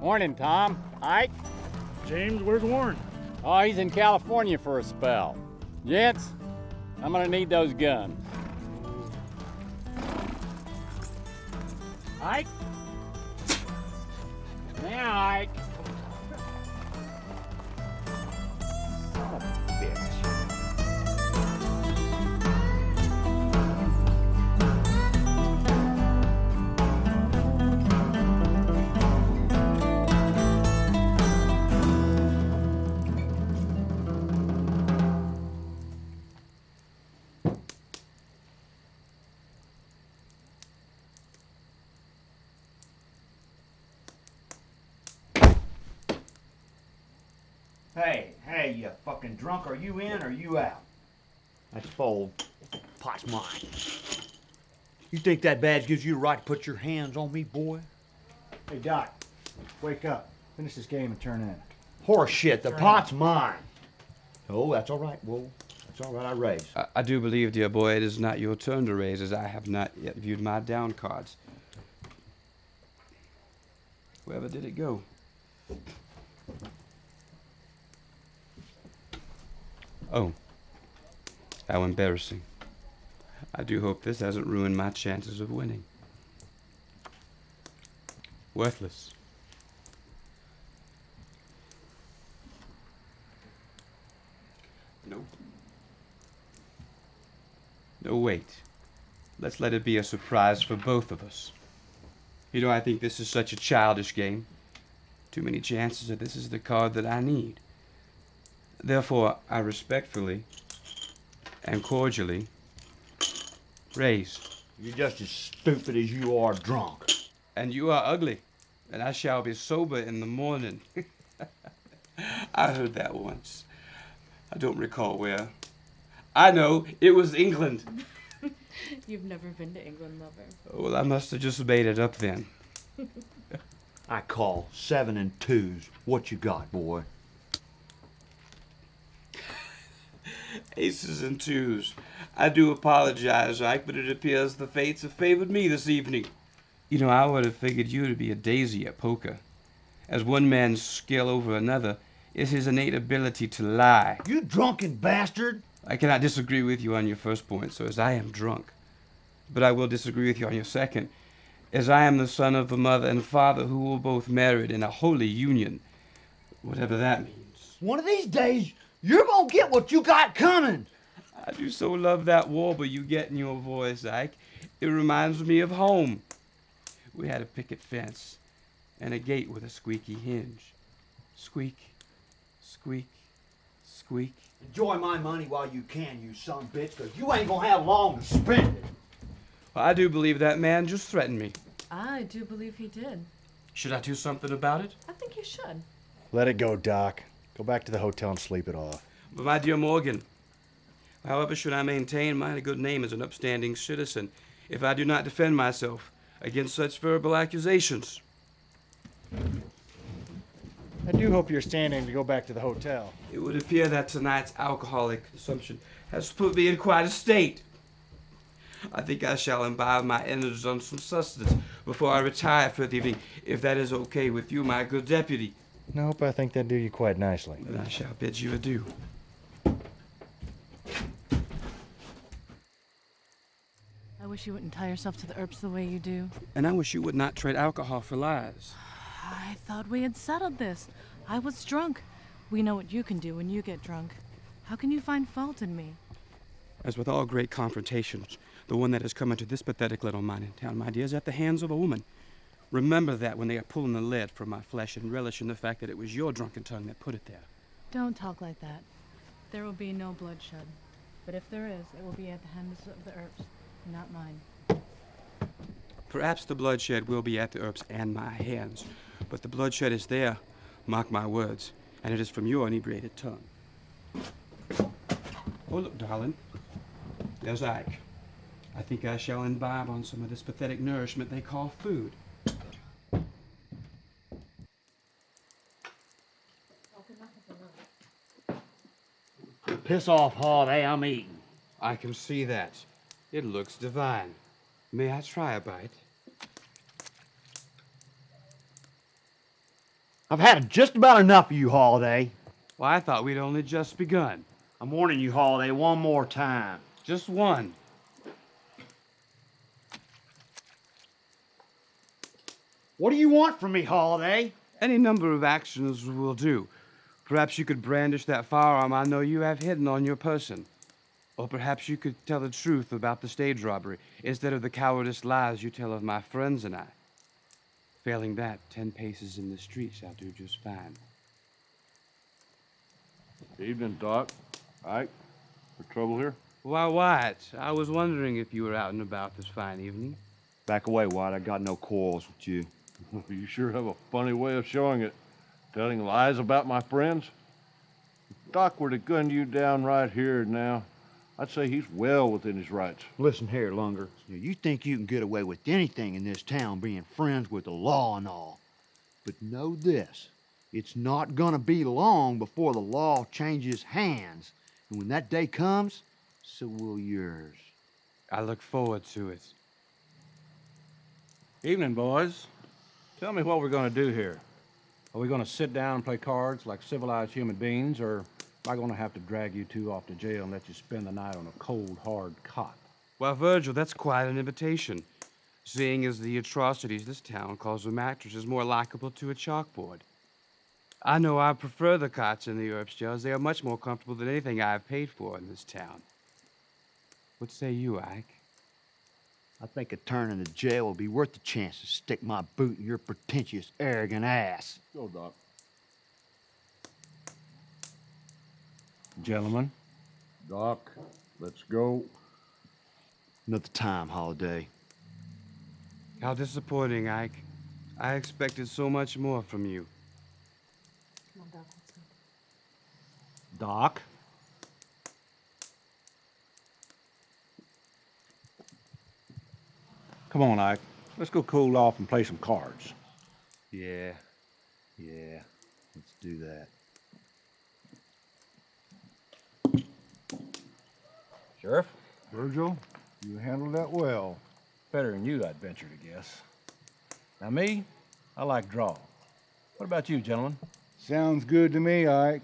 Morning, Tom. Ike? James, where's Warren? Oh, he's in California for a spell. Gents, I'm gonna need those guns. Ike? Now, Ike. Son of a bitch. Hey, you fucking drunk. Are you in or you out? That's fold. Pot's mine. You think that badge gives you the right to put your hands on me, boy? Hey, Doc, wake up. Finish this game and turn in. Horse shit, the pot's mine. Oh, that's all right. Whoa, that's all right, I raise. I do believe, dear boy, it is not your turn to raise, as I have not yet viewed my down cards. Wherever did it go? Oh, how embarrassing. I do hope this hasn't ruined my chances of winning. Worthless. No. No, wait. Let's let it be a surprise for both of us. You know, I think this is such a childish game. Too many chances that this is the card that I need. Therefore, I respectfully and cordially raise. You're just as stupid as you are drunk. And you are ugly, and I shall be sober in the morning. I heard that once. I don't recall where. I know, it was England. You've never been to England, lover. Well, I must have just made it up then. I call 7 and 2s. What you got, boy? Aces and twos. I do apologize, Ike, but it appears the fates have favored me this evening. You know, I would have figured you to be a daisy at poker. As one man's skill over another is his innate ability to lie. You drunken bastard! I cannot disagree with you on your first point, so as I am drunk. But I will disagree with you on your second, as I am the son of a mother and father who were both married in a holy union, whatever that means. One of these days, you're gonna get what you got coming! I do so love that warble you get in your voice, Ike. It reminds me of home. We had a picket fence and a gate with a squeaky hinge. Squeak, squeak, squeak. Enjoy my money while you can, you son of a bitch, because you ain't gonna have long to spend it. Well, I do believe that man just threatened me. I do believe he did. Should I do something about it? I think you should. Let it go, Doc. Go back to the hotel and sleep it off. But my dear Morgan, however should I maintain my good name as an upstanding citizen if I do not defend myself against such verbal accusations? I do hope you're standing to go back to the hotel. It would appear that tonight's alcoholic consumption has put me in quite a state. I think I shall imbibe my energies on some sustenance before I retire for the evening, if that is okay with you, my good deputy. Nope, I think that'd do you quite nicely. Then I shall bid you adieu. I wish you wouldn't tie yourself to the herbs the way you do. And I wish you would not trade alcohol for lies. I thought we had settled this. I was drunk. We know what you can do when you get drunk. How can you find fault in me? As with all great confrontations, the one that has come into this pathetic little mining town, my dear, is at the hands of a woman. Remember that when they are pulling the lead from my flesh, and relish in the fact that it was your drunken tongue that put it there. Don't talk like that. There will be no bloodshed. But if there is, it will be at the hands of the herbs, not mine. Perhaps the bloodshed will be at the herbs and my hands, but the bloodshed is there, mark my words, and it is from your inebriated tongue. Oh, look, darling. There's Ike. I think I shall imbibe on some of this pathetic nourishment they call food. Piss off, Holiday, I'm eating. I can see that. It looks divine. May I try a bite? I've had just about enough of you, Holiday. Well, I thought we'd only just begun. I'm warning you, Holiday, one more time. Just one. What do you want from me, Holiday? Any number of actions will do. Perhaps you could brandish that firearm I know you have hidden on your person. Or perhaps you could tell the truth about the stage robbery instead of the cowardice lies you tell of my friends and I. Failing that, 10 paces in the street shall do just fine. Evening, Doc. Ike, for trouble here? Why, Wyatt, I was wondering if you were out and about this fine evening. Back away, White. I got no quarrels with you. You sure have a funny way of showing it. Telling lies about my friends? If Doc were to gun you down right here and now, I'd say he's well within his rights. Listen here, Lunger. You think you can get away with anything in this town being friends with the law and all. But know this. It's not gonna be long before the law changes hands. And when that day comes, so will yours. I look forward to it. Evening, boys. Tell me what we're going to do here. Are we going to sit down and play cards like civilized human beings, or am I going to have to drag you two off to jail and let you spend the night on a cold, hard cot? Well, Virgil, that's quite an invitation. Seeing as the atrocities this town calls a mattress is more likable to a chalkboard. I know I prefer the cots in the Earps jails. They are much more comfortable than anything I have paid for in this town. What say you, Ike? I think a turn in the jail will be worth the chance to stick my boot in your pretentious, arrogant ass. Go, Doc. Gentlemen, Doc, let's go. Another time, Holiday. How disappointing, Ike. I expected so much more from you. Come on, Doc, let's go. Doc. Come on, Ike. Let's go cool off and play some cards. Yeah. Let's do that. Sheriff? Virgil, you handled that well. Better than you, I'd venture to guess. Now, me, I like draw. What about you, gentlemen? Sounds good to me, Ike.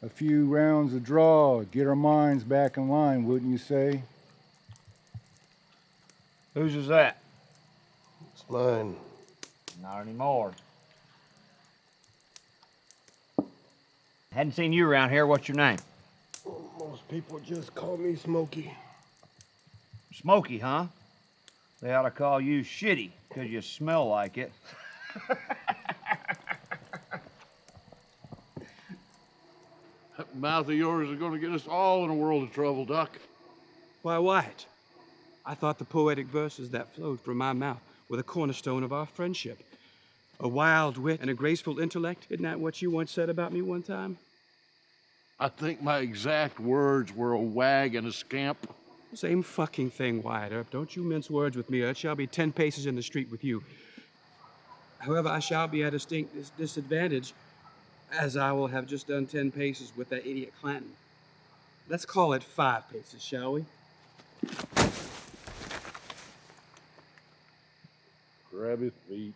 A few rounds of draw, get our minds back in line, wouldn't you say? Whose is that? It's mine. Not anymore. Hadn't seen you around here. What's your name? Most people just call me Smokey. Smokey, huh? They ought to call you Shitty, 'cause you smell like it. That mouth of yours is going to get us all in a world of trouble, Doc. Why, Wyatt, I thought the poetic verses that flowed from my mouth were the cornerstone of our friendship. A wild wit and a graceful intellect, isn't that what you once said about me one time? I think my exact words were a wag and a scamp. Same fucking thing, Wyatt Earp. Don't you mince words with me, or it shall be 10 paces in the street with you. However, I shall be at a distinct disadvantage, as I will have just done 10 paces with that idiot Clanton. Let's call it 5 paces, shall we? Grab his feet.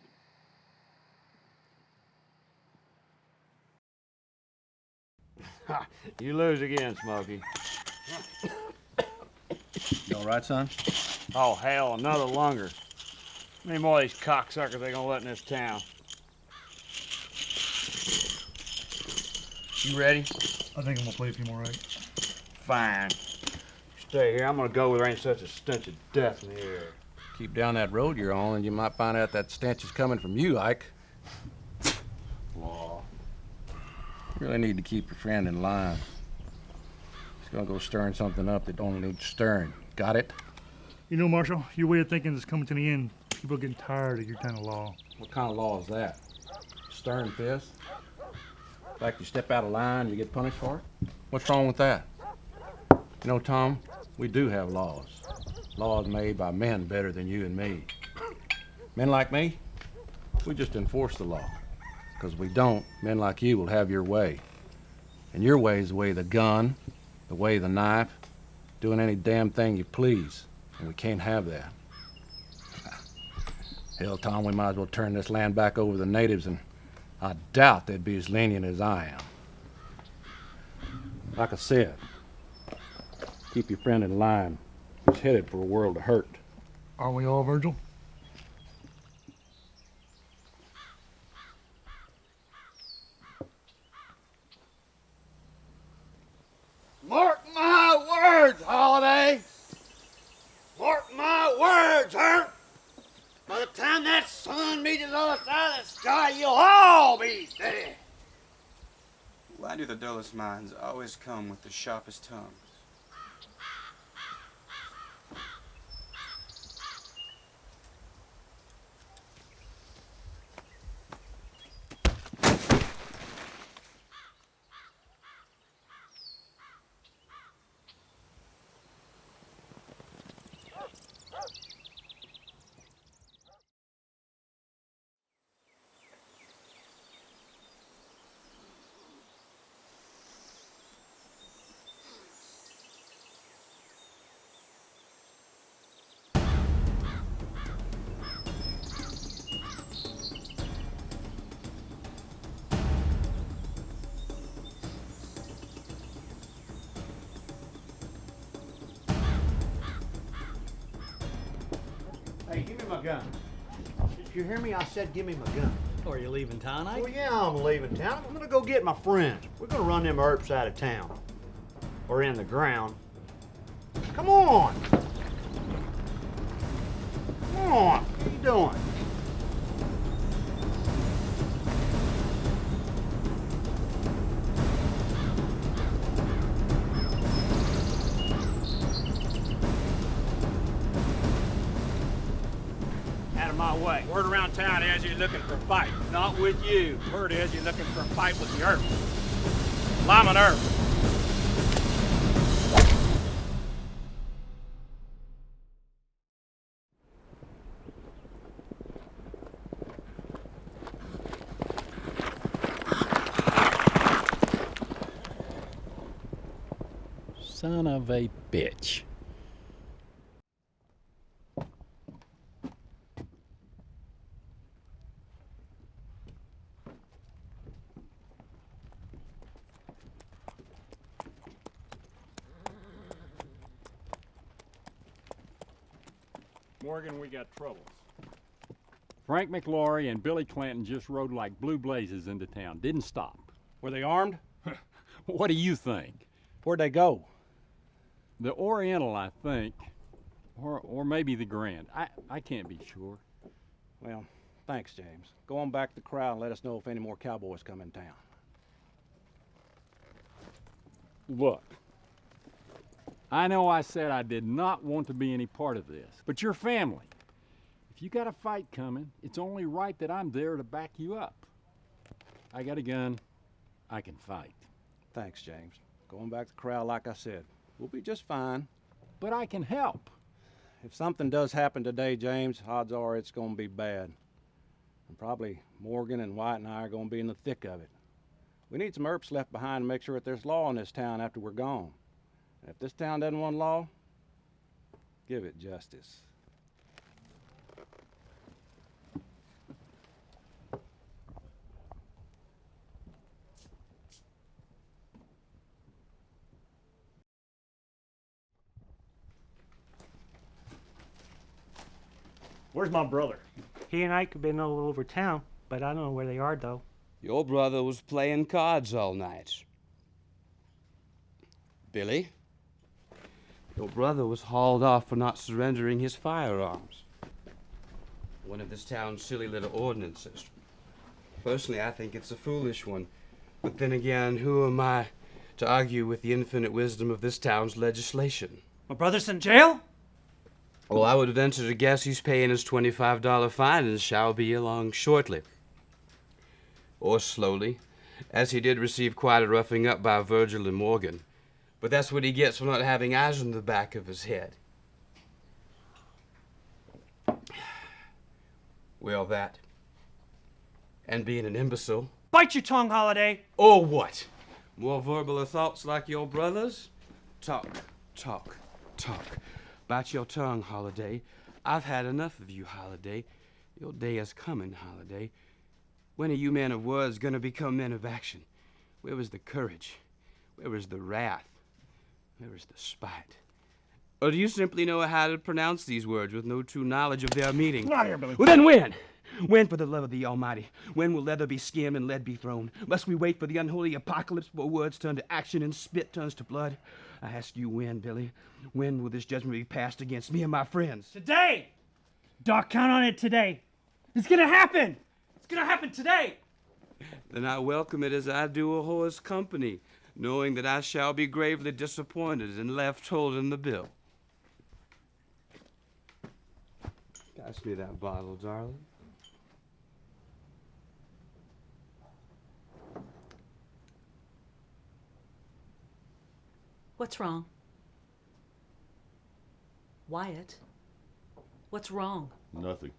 You lose again, Smokey. You all right, son? Oh, hell, another Lunger. How many more of these cocksuckers they gonna let in this town? You ready? I think I'm gonna play a few more, right? Fine. Stay here. I'm gonna go where there ain't such a stench of death in the air. Keep down that road you're on, and you might find out that stench is coming from you, Ike. Law. You really need to keep your friend in line. He's gonna go stirring something up that only needs stirring. Got it? You know, Marshall, your way of thinking is coming to the end. People are getting tired of your kind of law. What kind of law is that? Stern fist? Like you step out of line, you get punished for it? What's wrong with that? You know, Tom, we do have laws. Laws made by men better than you and me. Men like me, we just enforce the law. Because we don't, men like you will have your way. And your way is the way of the gun, the way of the knife, doing any damn thing you please. And we can't have that. Hell, Tom, we might as well turn this land back over to the natives and I doubt they'd be as lenient as I am. Like I said, keep your friend in line. He's headed for a world of hurt. Aren't we all, Virgil? Mark my words, Holiday. Mark my words, Herb. By the time that sun meets the other side of the sky, you'll all be dead. Why do the dullest minds always come with the sharpest tongues? Hey, give me my gun. Did you hear me? I said give me my gun. Are you leaving town, Ike? Well, yeah, I'm leaving town. I'm gonna go get my friends. We're gonna run them Earps out of town. Or in the ground. Come on! Come on! What are you doing? Out of my way. Word around town is you're looking for a fight. Not with you. Word is you're looking for a fight with the Earps. Lyman Earp. Son of a bitch. Morgan, we got troubles. Frank McLaury and Billy Clanton just rode like blue blazes into town. Didn't stop. Were they armed? What do you think? Where'd they go? The Oriental, I think. Or maybe the Grand. I can't be sure. Well, thanks, James. Go on back to the crowd and let us know if any more cowboys come in town. Look, I know I said I did not want to be any part of this, but you're family. If you got a fight coming, it's only right that I'm there to back you up. I got a gun. I can fight. Thanks, James. Going back to the crowd, like I said, we'll be just fine. But I can help. If something does happen today, James, odds are it's going to be bad. And probably Morgan and White and I are going to be in the thick of it. We need some Earps left behind to make sure that there's law in this town after we're gone. And if this town doesn't want law, give it justice. Where's my brother? He and Ike have been all over town, but I don't know where they are, though. Your brother was playing cards all night. Billy, your brother was hauled off for not surrendering his firearms. One of this town's silly little ordinances. Personally, I think it's a foolish one. But then again, who am I to argue with the infinite wisdom of this town's legislation? My brother's in jail? Well, I would venture to guess he's paying his $25 fine and shall be along shortly. Or slowly, as he did receive quite a roughing up by Virgil and Morgan. But that's what he gets for not having eyes on the back of his head. Well, that. And being an imbecile. Bite your tongue, Holiday! Or what? More verbal assaults like your brother's? Talk, talk, talk. Bite your tongue, Holiday. I've had enough of you, Holiday. Your day is coming, Holiday, When are you men of words gonna become men of action? Where was the courage? Where was the wrath? Where was the spite? Or do you simply know how to pronounce these words with no true knowledge of their meaning? Not here, Billy. Well, then when? When, for the love of the Almighty? When will leather be skimmed and lead be thrown? Must we wait for the unholy apocalypse before words turn to action and spit turns to blood? I ask you when, Billy? When will this judgment be passed against me and my friends? Today! Doc, count on it today. It's gonna happen! It's gonna happen today! Then I welcome it as I do a whore's company, knowing that I shall be gravely disappointed and left holding the bill. Pass me that bottle, darling. What's wrong? Wyatt, what's wrong? Nothing.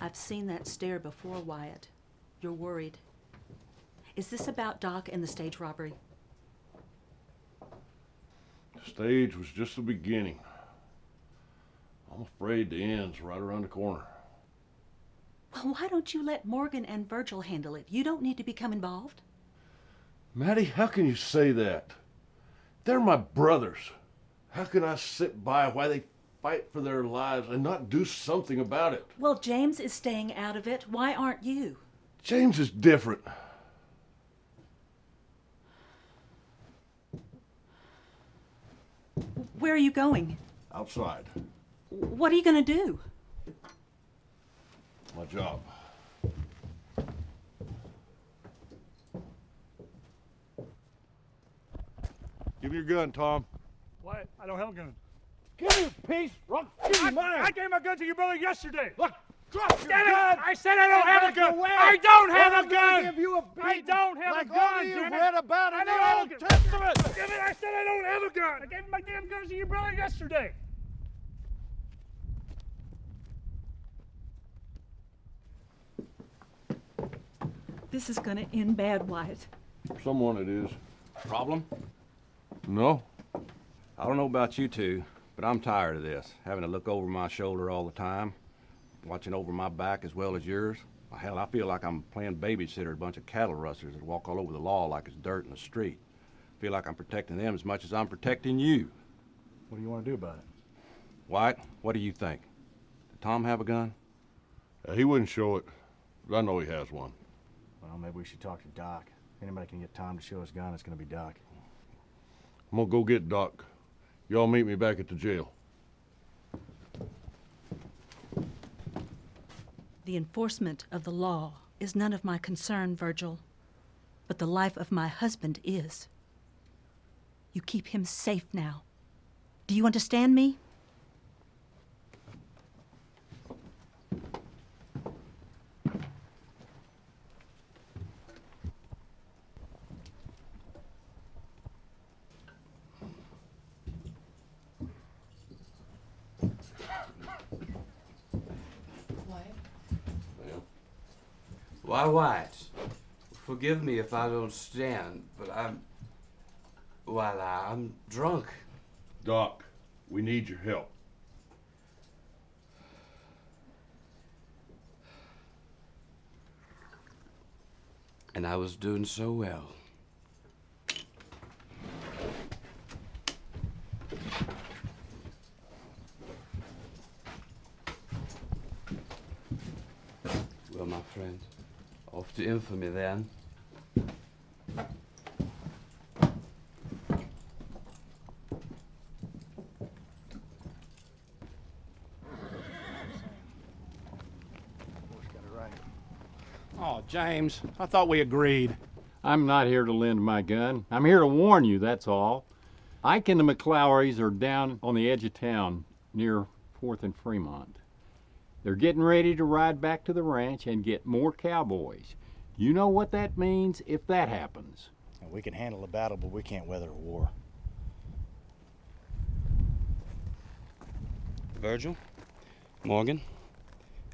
I've seen that stare before, Wyatt. You're worried. Is this about Doc and the stage robbery? The stage was just the beginning. I'm afraid the end's right around the corner. Well, why don't you let Morgan and Virgil handle it? You don't need to become involved. Maddie, how can you say that? They're my brothers. How can I sit by while they fight for their lives and not do something about it? Well, James is staying out of it. Why aren't you? James is different. Where are you going? Outside. What are you going to do? My job. Give me your gun, Tom. What? I don't have a gun. Give me a piece. Give me mine. I gave my gun to your brother yesterday. Look, drop your Damn gun. it! I said I don't have a gun. Away. I don't have I'm a gonna gun. give you a I beating don't have like a gun. only you've damn it. read about I in the don't have a Old gun. Testament. Damn it! I said I don't have a gun. I gave my damn gun to your brother yesterday. This is going to end bad, Wyatt. Someone it is. Problem? No. I don't know about you two, but I'm tired of this. Having to look over my shoulder all the time, watching over my back as well as yours. Well, hell, I feel like I'm playing babysitter to a bunch of cattle rustlers that walk all over the law like it's dirt in the street. I feel like I'm protecting them as much as I'm protecting you. What do you want to do about it? White, what do you think? Did Tom have a gun? He wouldn't show it, but I know he has one. Well, maybe we should talk to Doc. If anybody can get Tom to show his gun, it's going to be Doc. I'm gonna go get Doc. Y'all meet me back at the jail. The enforcement of the law is none of my concern, Virgil, but the life of my husband is. You keep him safe now. Do you understand me? Why, Wyatt, forgive me if I don't stand, but I'm drunk. Doc, we need your help. And I was doing so well. Well, my friend, off to infamy then. Oh, James, I thought we agreed. I'm not here to lend my gun. I'm here to warn you, that's all. Ike and the McClowrys are down on the edge of town near 4th and Fremont. They're getting ready to ride back to the ranch and get more cowboys. You know what that means if that happens. We can handle a battle, but we can't weather a war. Virgil, Morgan,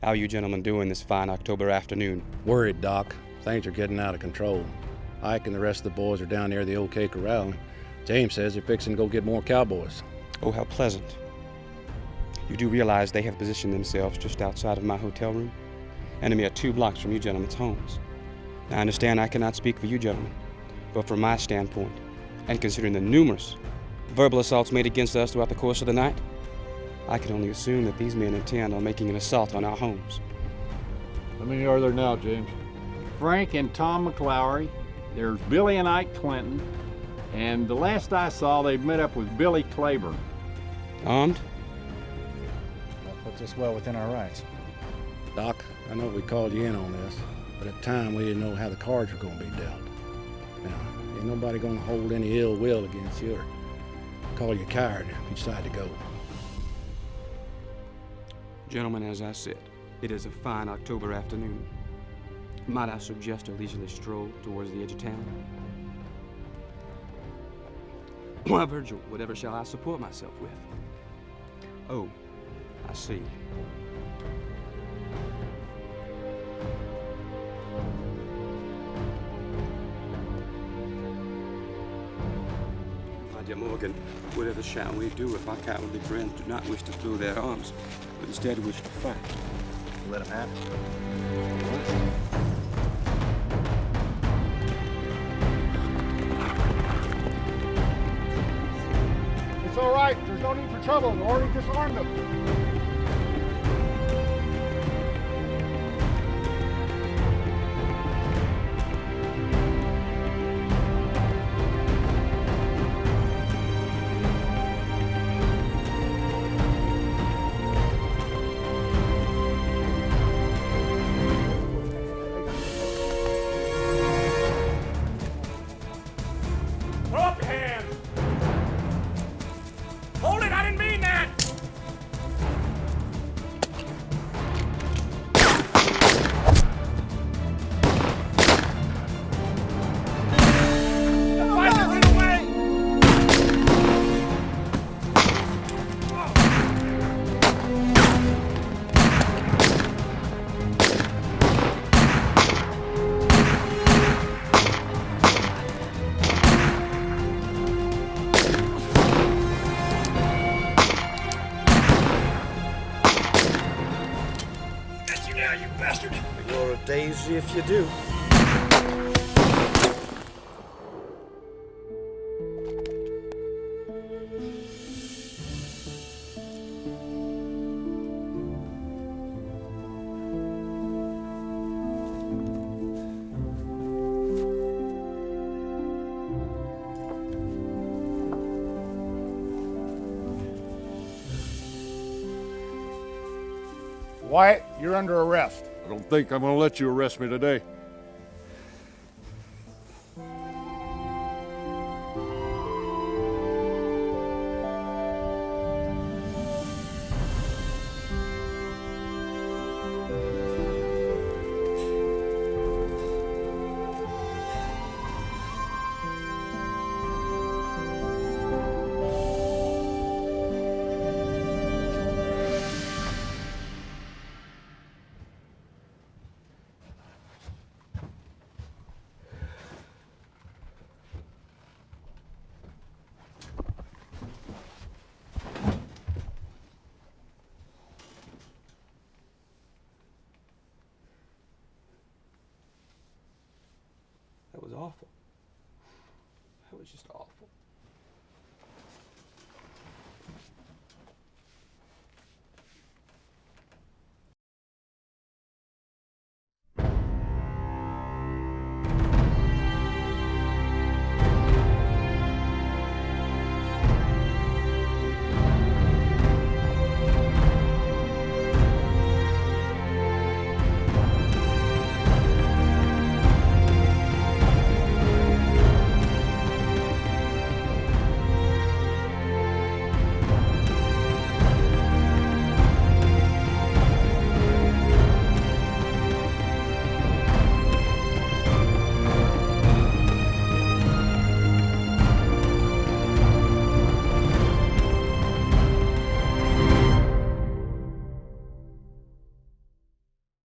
how are you gentlemen doing this fine October afternoon? Worried, Doc. Things are getting out of control. Ike and the rest of the boys are down near the OK Corral. James says they're fixing to go get more cowboys. Oh, how pleasant. You do realize they have positioned themselves just outside of my hotel room, and a mere 2 blocks from you gentlemen's homes. I understand I cannot speak for you gentlemen, but from my standpoint, and considering the numerous verbal assaults made against us throughout the course of the night, I can only assume that these men intend on making an assault on our homes. How many are there now, James? Frank and Tom McLaury. There's Billy and Ike Clinton. And the last I saw, they've met up with Billy Claiborne. Armed? That puts us well within our rights. Doc, I know we called you in on this, but at the time we didn't know how the cards were going to be dealt. Now, ain't nobody going to hold any ill will against you or call you coward if you decide to go. Gentlemen, as I said, it is a fine October afternoon. Might I suggest a leisurely stroll towards the edge of town? Why, Virgil, whatever shall I support myself with? Oh, I see. My dear Morgan, whatever shall we do if our cowardly friends do not wish to throw their arms, but instead wish to fight? Let him have it. It's all right. There's no need for trouble. We already disarmed them. Throw up your hands! Hold it! I didn't mean that! Fight it away! Got you now, you bastard! You're a daisy if you do. Wyatt, you're under arrest. I don't think I'm gonna let you arrest me today. That was awful. That was just awful.